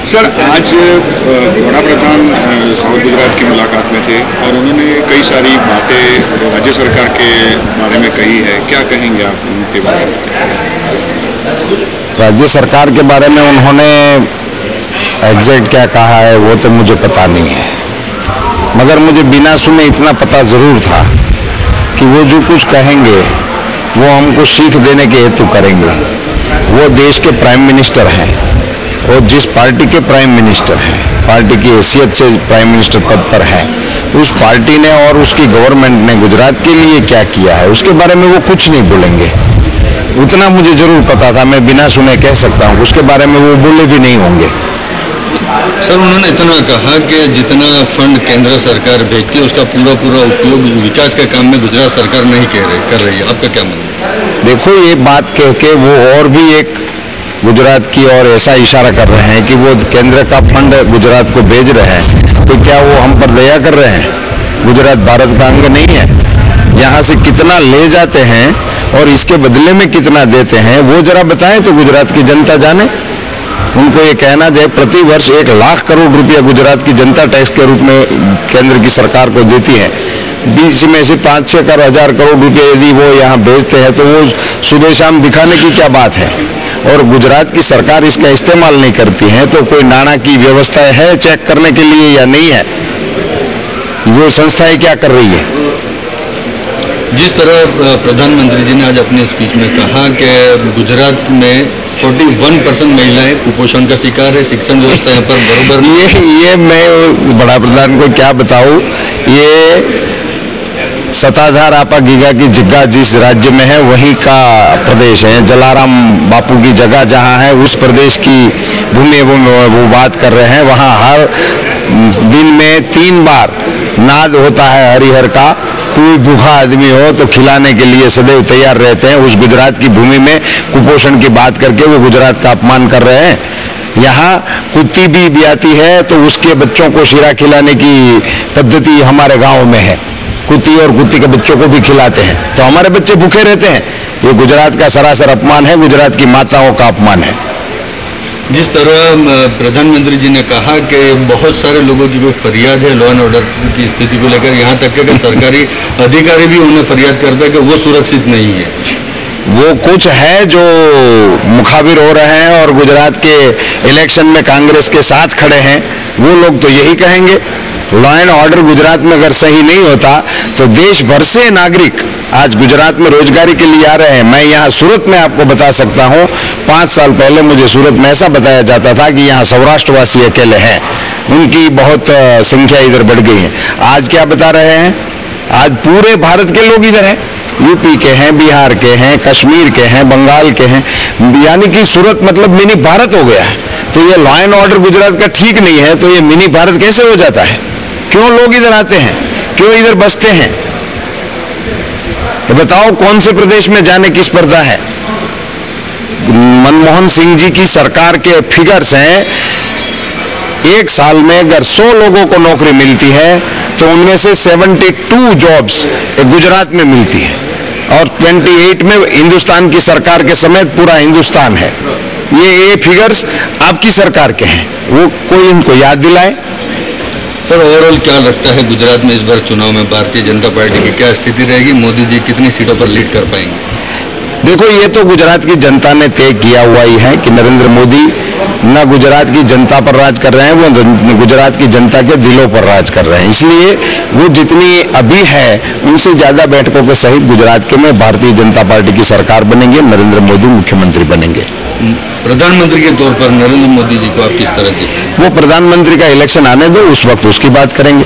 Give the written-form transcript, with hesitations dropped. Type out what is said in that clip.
Sir, आज वड़ा प्रधान south Gujarat की मुलाकात में थे और उन्होंने कई सारी बातें राज्य सरकार के बारे में कही है। क्या कहेंगे आप उनके बारे में? राज्य सरकार के बारे में उन्होंने एग्जैक्ट क्या कहा है वो तो मुझे पता नहीं है, मगर मुझे बिना सुने इतना पता ज़रूर था कि वो जो कुछ कहेंगे वो हमको सीख देने के हेतु करेंगे। वो देश के प्राइम मिनिस्टर हैं और जिस पार्टी के प्राइम मिनिस्टर हैं, पार्टी की हैसियत से प्राइम मिनिस्टर पद पर है, उस पार्टी ने और उसकी गवर्नमेंट ने गुजरात के लिए क्या किया है उसके बारे में वो कुछ नहीं बोलेंगे। उतना मुझे ज़रूर पता था, मैं बिना सुने कह सकता हूँ, उसके बारे में वो बोले भी नहीं होंगे। सर, उन्होंने इतना कहा कि जितना फंड केंद्र सरकार भेजती है उसका पूरा उपयोग विकास के काम में गुजरात सरकार नहीं कर रही है। आपका क्या मानना है? देखो, ये बात कह के वो और भी एक गुजरात की और ऐसा इशारा कर रहे हैं कि वो केंद्र का फंड गुजरात को भेज रहे हैं, तो क्या वो हम पर दया कर रहे हैं? गुजरात भारत का अंग नहीं है? यहाँ से कितना ले जाते हैं और इसके बदले में कितना देते हैं वो जरा बताएं तो गुजरात की जनता जाने। उनको ये कहना जाए प्रति वर्ष 1 लाख करोड़ रुपया गुजरात की जनता टैक्स के रूप में केंद्र की सरकार को देती है, बीच में से 5-6 हजार करोड़ रुपये यदि वो यहाँ भेजते हैं तो वो सुबह शाम दिखाने की क्या बात है? और गुजरात की सरकार इसका इस्तेमाल नहीं करती है तो कोई नाणा की व्यवस्था है चेक करने के लिए या नहीं है? वो संस्थाएं क्या कर रही है? जिस तरह प्रधानमंत्री जी ने आज अपने स्पीच में कहा कि गुजरात में 41% महिलाएं कुपोषण का शिकार है, शिक्षण व्यवस्था यहाँ पर बराबर ये मैं बड़ा प्रधान को क्या बताऊं, ये सत्ताधार आपा गीगा की जगह जिस राज्य में है वहीं का प्रदेश है। जलाराम बापू की जगह जहाँ है उस प्रदेश की भूमि वो बात कर रहे हैं। वहाँ हर दिन में 3 बार नाद होता है हरिहर का। कोई भूखा आदमी हो तो खिलाने के लिए सदैव तैयार रहते हैं। उस गुजरात की भूमि में कुपोषण की बात करके वो गुजरात का अपमान कर रहे हैं। यहाँ कुत्ती भी ब्याती है तो उसके बच्चों को शीरा खिलाने की पद्धति हमारे गांव में है। कुत्ती और कुत्ती के बच्चों को भी खिलाते हैं तो हमारे बच्चे भूखे रहते हैं। ये गुजरात का सरासर अपमान है, गुजरात की माताओं का अपमान है। जिस तरह प्रधानमंत्री जी ने कहा कि बहुत सारे लोगों की कोई फरियाद है लॉ एंड ऑर्डर की स्थिति को लेकर, यहाँ तक कि सरकारी अधिकारी भी उन्हें फरियाद करता है कि वो सुरक्षित नहीं है। वो कुछ है जो मुखाबिर हो रहे हैं और गुजरात के इलेक्शन में कांग्रेस के साथ खड़े हैं, वो लोग तो यही कहेंगे। लॉ एंड ऑर्डर गुजरात में अगर सही नहीं होता तो देश भर से नागरिक आज गुजरात में रोजगारी के लिए आ रहे हैं। मैं यहाँ सूरत में आपको बता सकता हूँ, 5 साल पहले मुझे सूरत में ऐसा बताया जाता था कि यहाँ सौराष्ट्रवासी अकेले हैं, उनकी बहुत संख्या इधर बढ़ गई है। आज क्या बता रहे हैं? आज पूरे भारत के लोग इधर हैं, यूपी के हैं, बिहार के हैं, कश्मीर के हैं, बंगाल के हैं, यानी कि सूरत मतलब मिनी भारत हो गया है। तो ये लॉ एंड ऑर्डर गुजरात का ठीक नहीं है तो ये मिनी भारत कैसे हो जाता है? क्यों लोग इधर आते हैं, क्यों इधर बसते हैं? तो बताओ कौन से प्रदेश में जाने की स्पर्धा है? मनमोहन सिंह जी की सरकार के फिगर्स हैं, 1 साल में अगर 100 लोगों को नौकरी मिलती है तो उनमें से 72 जॉब्स गुजरात में मिलती है और 28 में हिंदुस्तान की सरकार के समेत पूरा हिंदुस्तान है। ये फिगर्स आपकी सरकार के हैं, वो कोई इनको याद दिलाए। सर, ओवरऑल क्या लगता है गुजरात में इस बार चुनाव में भारतीय जनता पार्टी की क्या स्थिति रहेगी? मोदी जी कितनी सीटों पर लीड कर पाएंगे? देखो, ये तो गुजरात की जनता ने तय किया हुआ ही है कि नरेंद्र मोदी न गुजरात की जनता पर राज कर रहे हैं, वो गुजरात की जनता के दिलों पर राज कर रहे हैं। इसलिए वो जितनी अभी है उनसे ज़्यादा बैठकों के सहित गुजरात के में भारतीय जनता पार्टी की सरकार बनेंगे, नरेंद्र मोदी मुख्यमंत्री बनेंगे। प्रधानमंत्री के तौर पर नरेंद्र मोदी जी को आप किस तरह देखते हैं? वो प्रधानमंत्री का इलेक्शन आने दो, उस वक्त उसकी बात करेंगे।